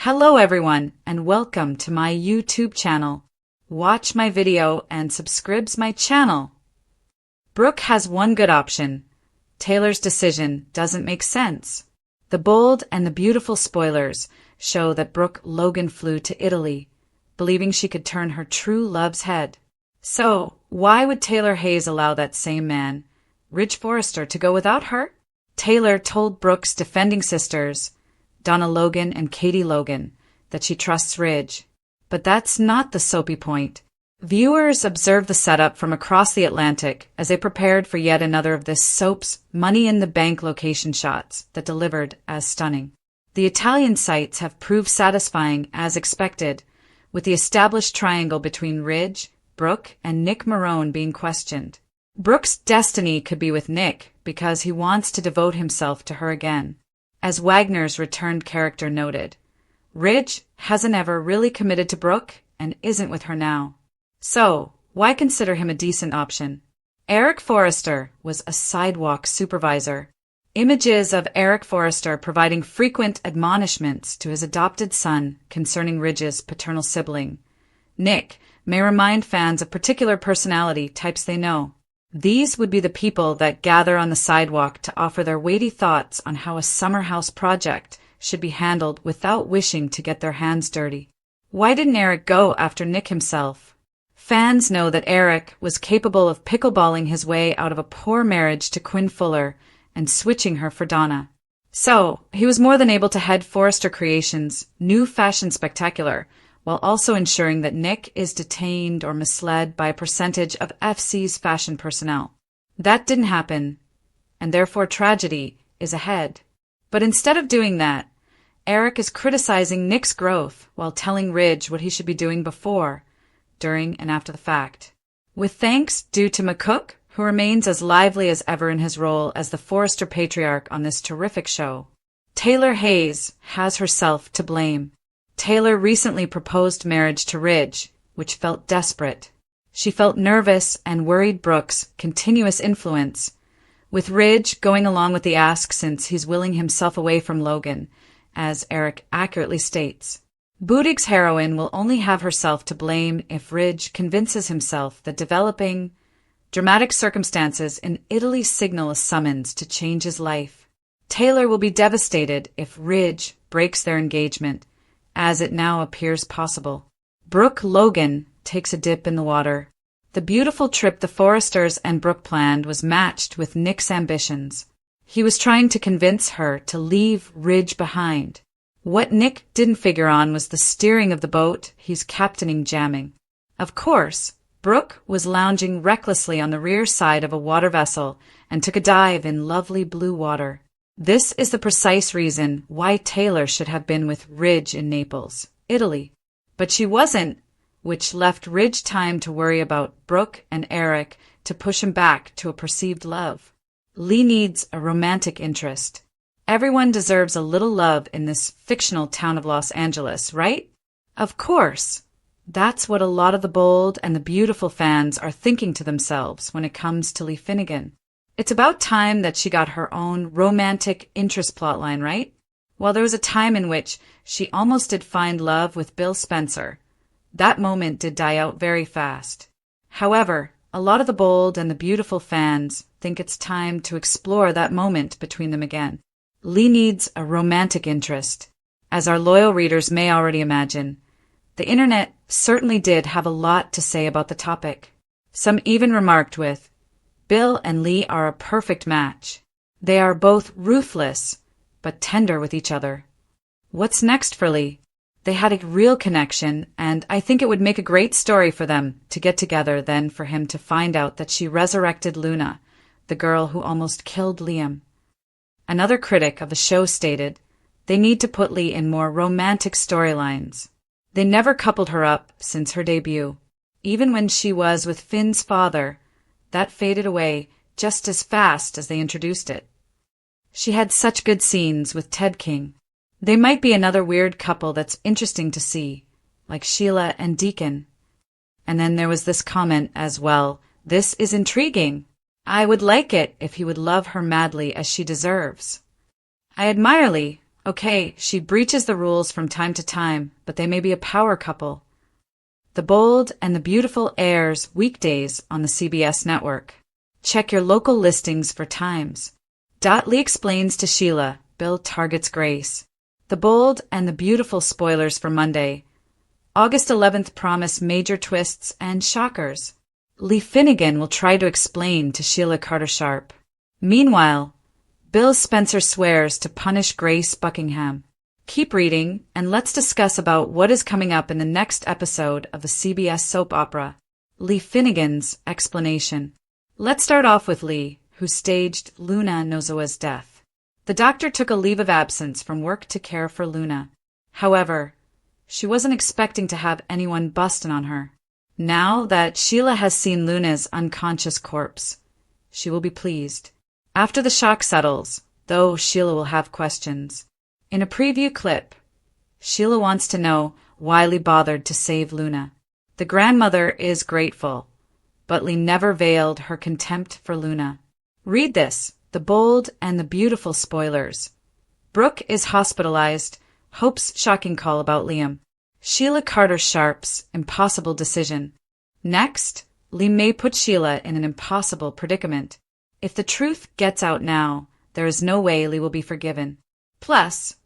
Hello everyone and welcome to my YouTube channel. Watch my video and subscribe my channel. Brooke has one good option. Taylor's decision doesn't make sense. The bold and the beautiful spoilers show that Brooke Logan flew to Italy, believing she could turn her true love's head. So, why would Taylor Hayes allow that same man, Ridge Forrester, to go without her? Taylor told Brooke's defending sisters, Donna Logan and Katie Logan, that she trusts Ridge. But that's not the Soapy point. Viewers observed the setup from across the Atlantic as they prepared for yet another of this soap's money-in-the-bank location shots that delivered as stunning. The Italian sites have proved satisfying as expected, with the established triangle between Ridge, Brooke, and Nick Marone being questioned. Brooke's destiny could be with Nick because he wants to devote himself to her again. As Wagner's returned character noted, Ridge hasn't ever really committed to Brooke and isn't with her now. So, why consider him a decent option? Eric Forrester was a sidewalk supervisor. Images of Eric Forrester providing frequent admonishments to his adopted son concerning Ridge's paternal sibling, Nick, may remind fans of particular personality types they know. These would be the people that gather on the sidewalk to offer their weighty thoughts on how a summer house project should be handled without wishing to get their hands dirty. Why didn't Eric go after Nick himself? Fans know that Eric was capable of pickleballing his way out of a poor marriage to Quinn Fuller and switching her for Donna. So, he was more than able to head Forrester Creations' new fashion spectacular, while also ensuring that Nick is detained or misled by a percentage of FC's fashion personnel. That didn't happen, and therefore tragedy is ahead. But instead of doing that, Eric is criticizing Nick's growth while telling Ridge what he should be doing before, during, and after the fact. With thanks due to McCook, who remains as lively as ever in his role as the Forrester patriarch on this terrific show. Taylor Hayes has herself to blame. Taylor recently proposed marriage to Ridge, which felt desperate. She felt nervous and worried Brooke's continuous influence, with Ridge going along with the ask since he's willing himself away from Logan, as Eric accurately states. Boudig's heroine will only have herself to blame if Ridge convinces himself that developing dramatic circumstances in Italy signal a summons to change his life. Taylor will be devastated if Ridge breaks their engagement, as it now appears possible. Brooke Logan takes a dip in the water. The beautiful trip the Forresters and Brooke planned was matched with Nick's ambitions. He was trying to convince her to leave Ridge behind. What Nick didn't figure on was the steering of the boat he's captaining jamming. Of course, Brooke was lounging recklessly on the rear side of a water vessel and took a dive in lovely blue water. This is the precise reason why Taylor should have been with Ridge in Naples, Italy. But she wasn't, which left Ridge time to worry about Brooke and Eric to push him back to a perceived love. Lee needs a romantic interest. Everyone deserves a little love in this fictional town of Los Angeles, right? Of course. That's what a lot of the bold and the beautiful fans are thinking to themselves when it comes to Lee Finnegan. It's about time that she got her own romantic interest plotline, right? While there was a time in which she almost did find love with Bill Spencer, that moment did die out very fast. However, a lot of the bold and the beautiful fans think it's time to explore that moment between them again. Lee needs a romantic interest. As our loyal readers may already imagine, the internet certainly did have a lot to say about the topic. Some even remarked with, Bill and Lee are a perfect match. They are both ruthless, but tender with each other. What's next for Lee? They had a real connection, and I think it would make a great story for them to get together than for him to find out that she resurrected Luna, the girl who almost killed Liam. Another critic of the show stated, they need to put Lee in more romantic storylines. They never coupled her up since her debut. Even when she was with Finn's father, that faded away just as fast as they introduced it. She had such good scenes with Ted King. They might be another weird couple that's interesting to see, like Sheila and Deacon. And then there was this comment as well, this is intriguing. I would like it if he would love her madly as she deserves. I admire Lee. Okay, she breaches the rules from time to time, but they may be a power couple. The Bold and the Beautiful airs weekdays on the CBS network. Check your local listings for times. Lee explains to Sheila, Bill targets Grace. The Bold and the Beautiful spoilers for Monday. August 11th promise major twists and shockers. Lee Finnegan will try to explain to Sheila Carter-Sharp. Meanwhile, Bill Spencer swears to punish Grace Buckingham. Keep reading, and let's discuss about what is coming up in the next episode of the CBS soap opera, Lee Finnegan's Explanation. Let's start off with Lee, who staged Luna Nozowa's death. The doctor took a leave of absence from work to care for Luna. However, she wasn't expecting to have anyone busting on her. Now that Sheila has seen Luna's unconscious corpse, she will be pleased. After the shock settles, though, Sheila will have questions. In a preview clip, Sheila wants to know why Lee bothered to save Luna. The grandmother is grateful, but Lee never veiled her contempt for Luna. Read this, The Bold and the Beautiful spoilers. Brooke is hospitalized, Hope's shocking call about Liam. Sheila Carter-Sharp's impossible decision. Next, Lee may put Sheila in an impossible predicament. If the truth gets out now, there is no way Lee will be forgiven. Plus,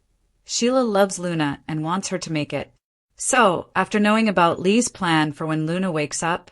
Sheila loves Luna and wants her to make it. So, after knowing about Lee's plan for when Luna wakes up,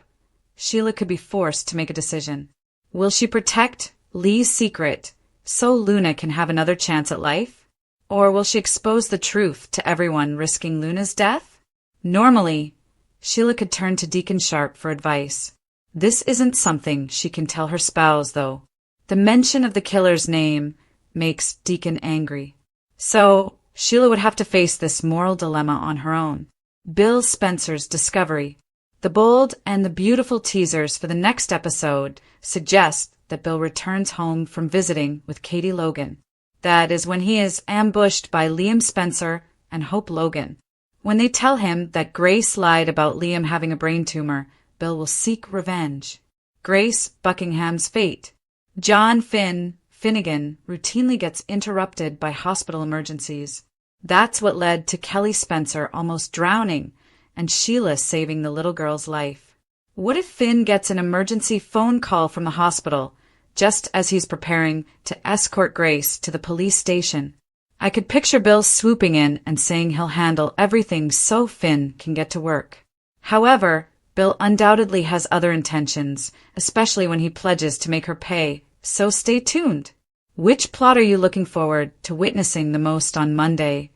Sheila could be forced to make a decision. Will she protect Lee's secret so Luna can have another chance at life? Or will she expose the truth to everyone, risking Luna's death? Normally, Sheila could turn to Deacon Sharp for advice. This isn't something she can tell her spouse, though. The mention of the killer's name makes Deacon angry. So, Sheila would have to face this moral dilemma on her own. Bill Spencer's discovery. The Bold and the Beautiful teasers for the next episode suggest that Bill returns home from visiting with Katie Logan. That is when he is ambushed by Liam Spencer and Hope Logan. When they tell him that Grace lied about Liam having a brain tumor, Bill will seek revenge. Grace Buckingham's fate. John Finnegan routinely gets interrupted by hospital emergencies. That's what led to Kelly Spencer almost drowning and Sheila saving the little girl's life. What if Finn gets an emergency phone call from the hospital just as he's preparing to escort Grace to the police station? I could picture Bill swooping in and saying he'll handle everything so Finn can get to work. However, Bill undoubtedly has other intentions, especially when he pledges to make her pay, so stay tuned. Which plot are you looking forward to witnessing the most on Monday,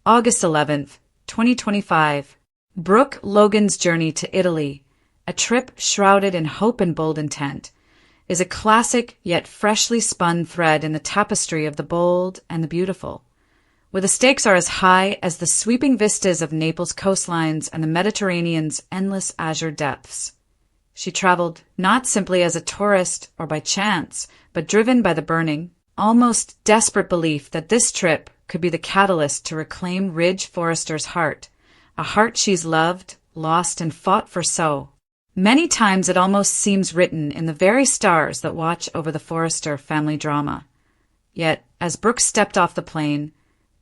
August 11th, 2025? Brooke Logan's journey to Italy, a trip shrouded in hope and bold intent, is a classic yet freshly spun thread in the tapestry of the bold and the beautiful, where the stakes are as high as the sweeping vistas of Naples' coastlines and the Mediterranean's endless azure depths. She traveled not simply as a tourist or by chance, but driven by the burning, almost desperate belief that this trip could be the catalyst to reclaim Ridge Forrester's heart, a heart she's loved, lost, and fought for so. Many times it almost seems written in the very stars that watch over the Forrester family drama. Yet, as Brooke stepped off the plane,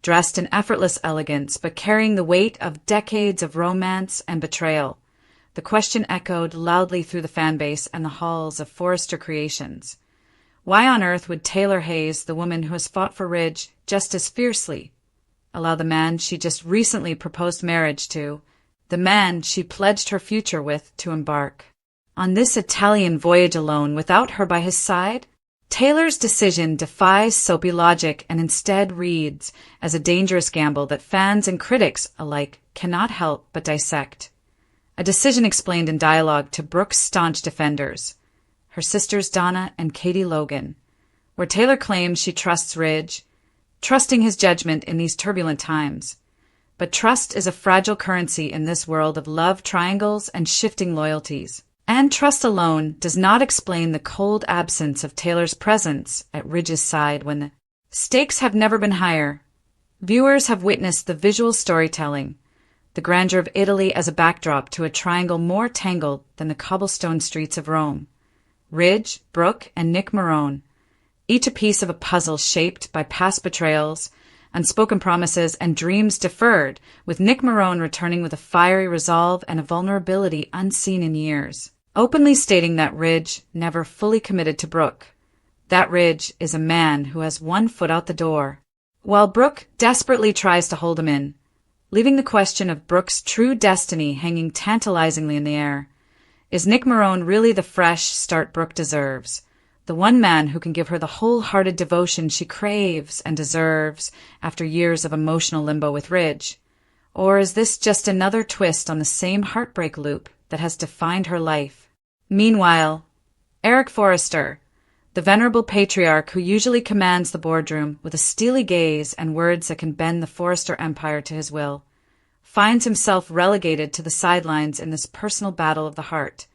dressed in effortless elegance but carrying the weight of decades of romance and betrayal, the question echoed loudly through the fanbase and the halls of Forrester Creations. Why on earth would Taylor Hayes, the woman who has fought for Ridge just as fiercely, allow the man she just recently proposed marriage to, the man she pledged her future with, to embark on this Italian voyage alone without her by his side? Taylor's decision defies soapy logic and instead reads as a dangerous gamble that fans and critics alike cannot help but dissect. A decision explained in dialogue to Brooke's staunch defenders, her sisters Donna and Katie Logan, where Taylor claims she trusts Ridge, trusting his judgment in these turbulent times. But trust is a fragile currency in this world of love triangles and shifting loyalties. And trust alone does not explain the cold absence of Taylor's presence at Ridge's side when the stakes have never been higher. Viewers have witnessed the visual storytelling, the grandeur of Italy as a backdrop to a triangle more tangled than the cobblestone streets of Rome. Ridge, Brooke, and Nick Marone, each a piece of a puzzle shaped by past betrayals unspoken promises, and dreams deferred, with Nick Marone returning with a fiery resolve and a vulnerability unseen in years, openly stating that Ridge never fully committed to Brooke. That Ridge is a man who has one foot out the door, while Brooke desperately tries to hold him in, leaving the question of Brooke's true destiny hanging tantalizingly in the air. Is Nick Marone really the fresh start Brooke deserves? The one man who can give her the wholehearted devotion she craves and deserves after years of emotional limbo with Ridge? Or is this just another twist on the same heartbreak loop that has defined her life? Meanwhile, Eric Forrester, the venerable patriarch who usually commands the boardroom with a steely gaze and words that can bend the Forrester empire to his will, finds himself relegated to the sidelines in this personal battle of the heart,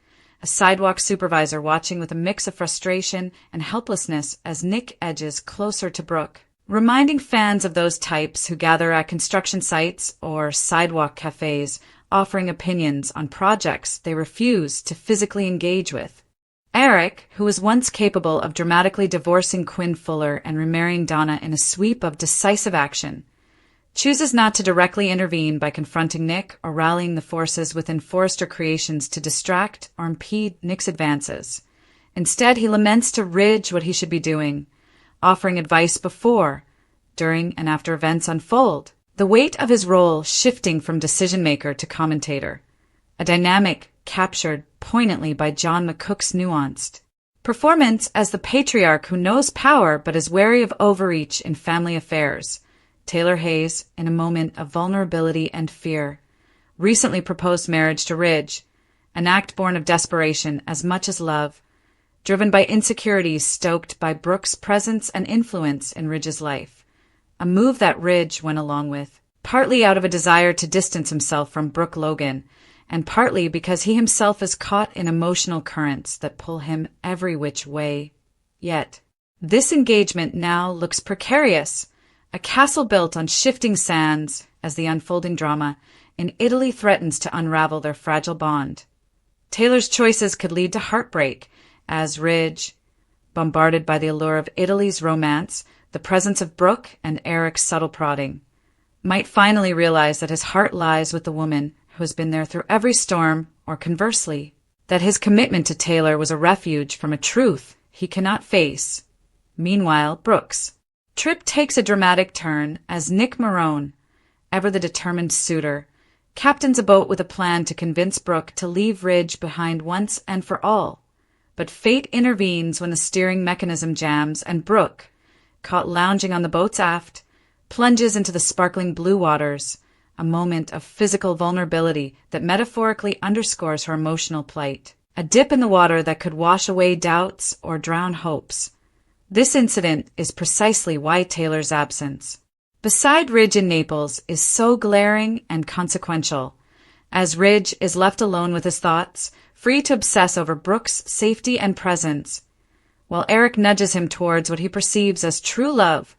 a sidewalk supervisor watching with a mix of frustration and helplessness as Nick edges closer to Brooke, reminding fans of those types who gather at construction sites or sidewalk cafes, offering opinions on projects they refuse to physically engage with. Eric, who was once capable of dramatically divorcing Quinn Fuller and remarrying Donna in a sweep of decisive action, chooses not to directly intervene by confronting Nick or rallying the forces within Forrester Creations to distract or impede Nick's advances. Instead, he laments to Ridge what he should be doing, offering advice before, during, and after events unfold, the weight of his role shifting from decision-maker to commentator, a dynamic captured poignantly by John McCook's nuanced performance as the patriarch who knows power but is wary of overreach in family affairs. Taylor Hayes, in a moment of vulnerability and fear, recently proposed marriage to Ridge, an act born of desperation as much as love, driven by insecurities stoked by Brooke's presence and influence in Ridge's life, a move that Ridge went along with, partly out of a desire to distance himself from Brooke Logan, and partly because he himself is caught in emotional currents that pull him every which way. Yet, this engagement now looks precarious, a castle built on shifting sands as the unfolding drama in Italy threatens to unravel their fragile bond. Taylor's choices could lead to heartbreak as Ridge, bombarded by the allure of Italy's romance, the presence of Brooke and Eric's subtle prodding, might finally realize that his heart lies with the woman who has been there through every storm, or conversely, that his commitment to Taylor was a refuge from a truth he cannot face. Meanwhile, Brooke's trip takes a dramatic turn as Nick Marone, ever the determined suitor, captains a boat with a plan to convince Brooke to leave Ridge behind once and for all. But fate intervenes when the steering mechanism jams and Brooke, caught lounging on the boat's aft, plunges into the sparkling blue waters, a moment of physical vulnerability that metaphorically underscores her emotional plight, a dip in the water that could wash away doubts or drown hopes. This incident is precisely why Taylor's absence, beside Ridge in Naples, is so glaring and consequential, as Ridge is left alone with his thoughts, free to obsess over Brooke's safety and presence, while Eric nudges him towards what he perceives as true love,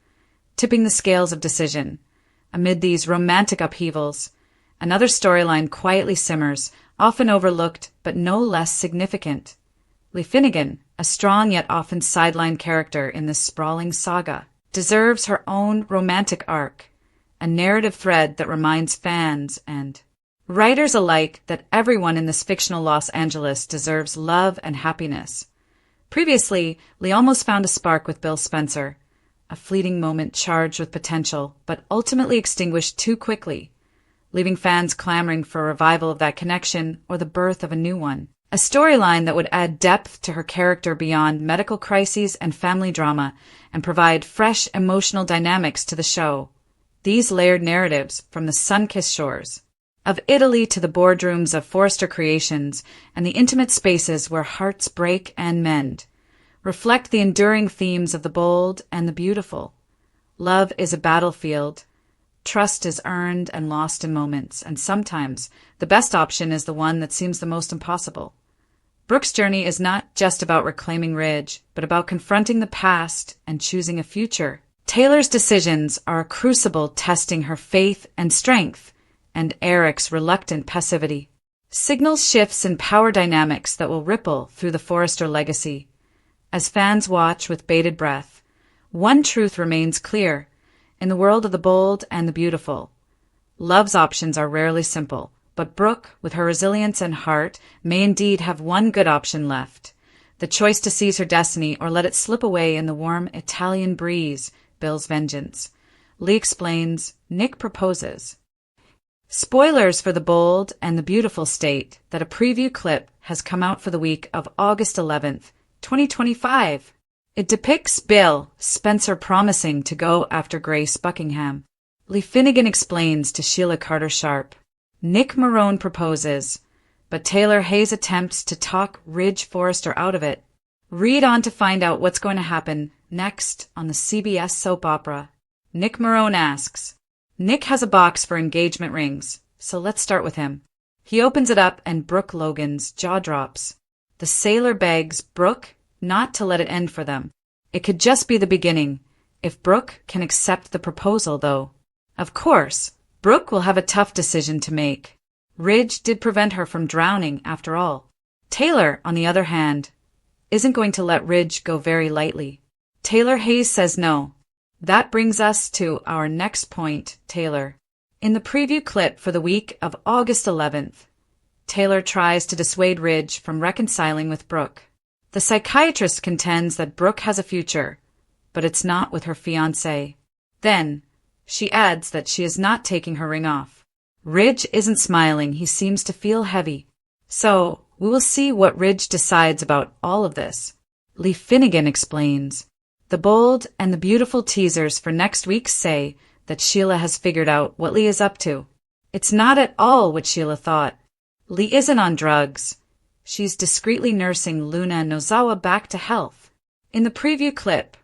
tipping the scales of decision. Amid these romantic upheavals, another storyline quietly simmers, often overlooked but no less significant. Lee Finnegan, a strong yet often sidelined character in this sprawling saga, deserves her own romantic arc, a narrative thread that reminds fans and writers alike that everyone in this fictional Los Angeles deserves love and happiness. Previously, Lee almost found a spark with Bill Spencer, a fleeting moment charged with potential, but ultimately extinguished too quickly, leaving fans clamoring for a revival of that connection or the birth of a new one. A storyline that would add depth to her character beyond medical crises and family drama and provide fresh emotional dynamics to the show. These layered narratives, from the sun-kissed shores of Italy to the boardrooms of Forrester Creations and the intimate spaces where hearts break and mend, reflect the enduring themes of the bold and the beautiful. Love is a battlefield. Trust is earned and lost in moments, and sometimes the best option is the one that seems the most impossible. Brooke's journey is not just about reclaiming Ridge, but about confronting the past and choosing a future. Taylor's decisions are a crucible testing her faith and strength, and Eric's reluctant passivity signals shifts in power dynamics that will ripple through the Forrester legacy. As fans watch with bated breath, one truth remains clear. In the world of the bold and the beautiful, love's options are rarely simple, but Brooke, with her resilience and heart, may indeed have one good option left. The choice to seize her destiny or let it slip away in the warm Italian breeze, Bill's vengeance. Lee explains, Nick proposes. Spoilers for the bold and the beautiful state that a preview clip has come out for the week of August 11th, 2025. It depicts Bill Spencer promising to go after Grace Buckingham. Lee Finnegan explains to Sheila Carter-Sharp. Nick Marone proposes, but Taylor Hayes attempts to talk Ridge Forrester out of it. Read on to find out what's going to happen next on the CBS soap opera. Nick Marone asks. Nick has a box for engagement rings, so let's start with him. He opens it up and Brooke Logan's jaw drops. The sailor begs Brooke not to let it end for them. It could just be the beginning, if Brooke can accept the proposal, though. Of course, Brooke will have a tough decision to make. Ridge did prevent her from drowning, after all. Taylor, on the other hand, isn't going to let Ridge go very lightly. Taylor Hayes says no. That brings us to our next point, Taylor. In the preview clip for the week of August 11th, Taylor tries to dissuade Ridge from reconciling with Brooke. The psychiatrist contends that Brooke has a future, but it's not with her fiancé. Then, she adds that she is not taking her ring off. Ridge isn't smiling, he seems to feel heavy. So, we will see what Ridge decides about all of this. Lee Finnegan explains. The bold and the beautiful teasers for next week say that Sheila has figured out what Lee is up to. It's not at all what Sheila thought. Lee isn't on drugs. She's discreetly nursing Luna Nozawa back to health. In the preview clip,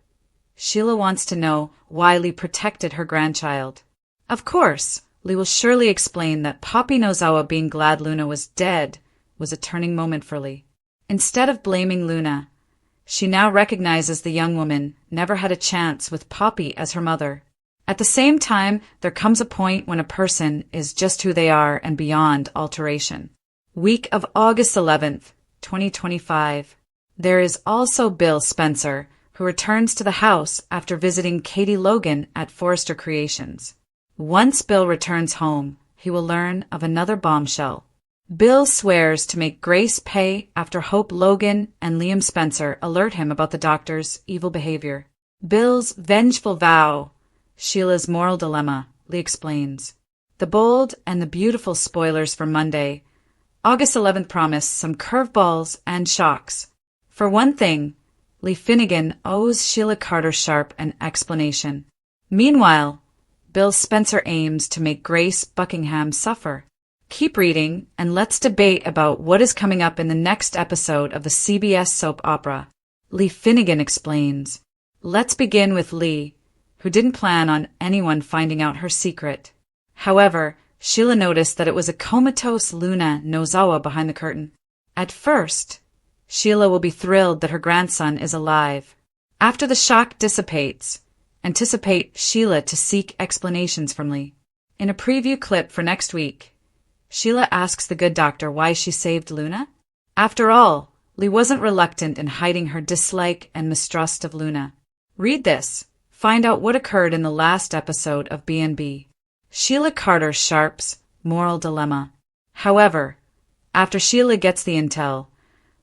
Sheila wants to know why Lee protected her grandchild. Of course, Lee will surely explain that Poppy Nozawa being glad Luna was dead was a turning moment for Lee. Instead of blaming Luna, she now recognizes the young woman never had a chance with Poppy as her mother. At the same time, there comes a point when a person is just who they are and beyond alteration. Week of August 11th, 2025. There is also Bill Spencer, who returns to the house after visiting Katie Logan at Forrester Creations. Once Bill returns home, he will learn of another bombshell. Bill swears to make Grace pay after Hope Logan and Liam Spencer alert him about the doctor's evil behavior. Bill's vengeful vow, Sheila's moral dilemma, Lee explains. The bold and the beautiful spoilers for Monday, August 11th promise some curveballs and shocks. For one thing, Lee Finnegan owes Sheila Carter-Sharp an explanation. Meanwhile, Bill Spencer aims to make Grace Buckingham suffer. Keep reading, and let's debate about what is coming up in the next episode of the CBS soap opera. Lee Finnegan explains. Let's begin with Lee, who didn't plan on anyone finding out her secret. However, Sheila noticed that it was a comatose Luna Nozawa behind the curtain. At first, Sheila will be thrilled that her grandson is alive. After the shock dissipates, anticipate Sheila to seek explanations from Lee. In a preview clip for next week, Sheila asks the good doctor why she saved Luna. After all, Lee wasn't reluctant in hiding her dislike and mistrust of Luna. Read this. Find out what occurred in the last episode of B&B. Sheila Carter-Sharp's moral dilemma. However, after Sheila gets the intel,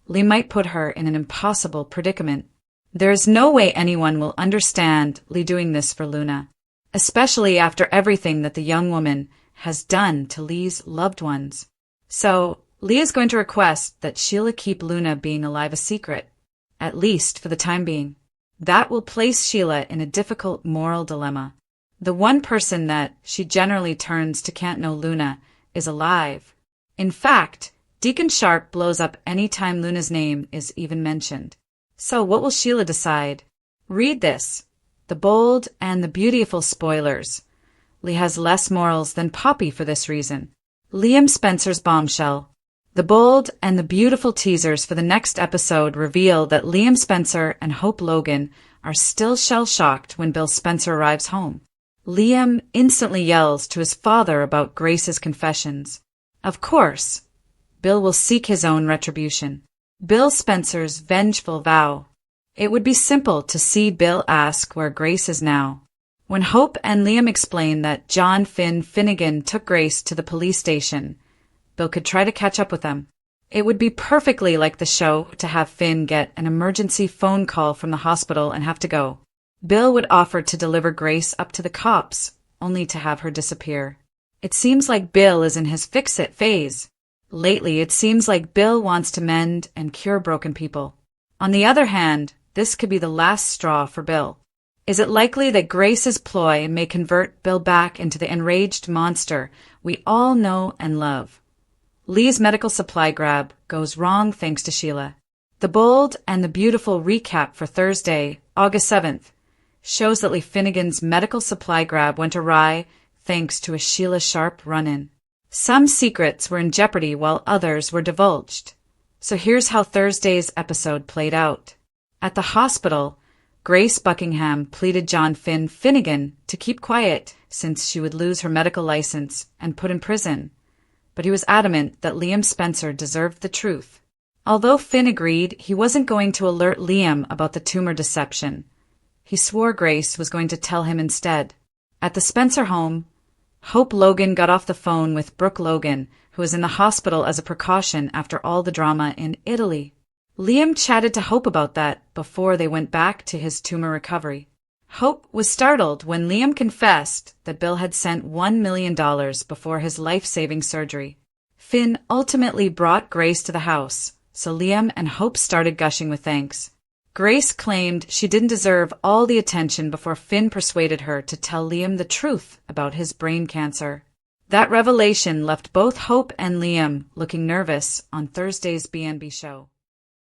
Lee might put her in an impossible predicament. There is no way anyone will understand Lee doing this for Luna, especially after everything that the young woman has done to Lee's loved ones. So, Lee is going to request that Sheila keep Luna being alive a secret, at least for the time being. That will place Sheila in a difficult moral dilemma. The one person that she generally turns to can't know Luna is alive. In fact, Deacon Sharp blows up any time Luna's name is even mentioned. So what will Sheila decide? Read this. The bold and the beautiful spoilers. Lee has less morals than Poppy for this reason. Liam Spencer's bombshell. The bold and the beautiful teasers for the next episode reveal that Liam Spencer and Hope Logan are still shell-shocked when Bill Spencer arrives home. Liam instantly yells to his father about Grace's confessions. Of course, Bill will seek his own retribution. Bill Spencer's vengeful vow. It would be simple to see Bill ask where Grace is now. When Hope and Liam explained that John Finnegan took Grace to the police station, Bill could try to catch up with them. It would be perfectly like the show to have Finn get an emergency phone call from the hospital and have to go. Bill would offer to deliver Grace up to the cops, only to have her disappear. It seems like Bill is in his fix-it phase. Lately, it seems like Bill wants to mend and cure broken people. On the other hand, this could be the last straw for Bill. Is it likely that Grace's ploy may convert Bill back into the enraged monster we all know and love? Lee's medical supply grab goes wrong thanks to Sheila. The bold and the beautiful recap for Thursday, August 7th, shows that Lee Finnegan's medical supply grab went awry thanks to a Sheila Sharp run-in. Some secrets were in jeopardy while others were divulged. So here's how Thursday's episode played out. At the hospital, Grace Buckingham pleaded John Finnegan to keep quiet since she would lose her medical license and put in prison. But he was adamant that Liam Spencer deserved the truth. Although Finn agreed he wasn't going to alert Liam about the tumor deception, he swore Grace was going to tell him instead. At the Spencer home, Hope Logan got off the phone with Brooke Logan, who was in the hospital as a precaution after all the drama in Italy. Liam chatted to Hope about that before they went back to his tumor recovery. Hope was startled when Liam confessed that Bill had sent $1 million before his life-saving surgery. Finn ultimately brought Grace to the house, so Liam and Hope started gushing with thanks. Grace claimed she didn't deserve all the attention before Finn persuaded her to tell Liam the truth about his brain cancer. That revelation left both Hope and Liam looking nervous on Thursday's BNB show.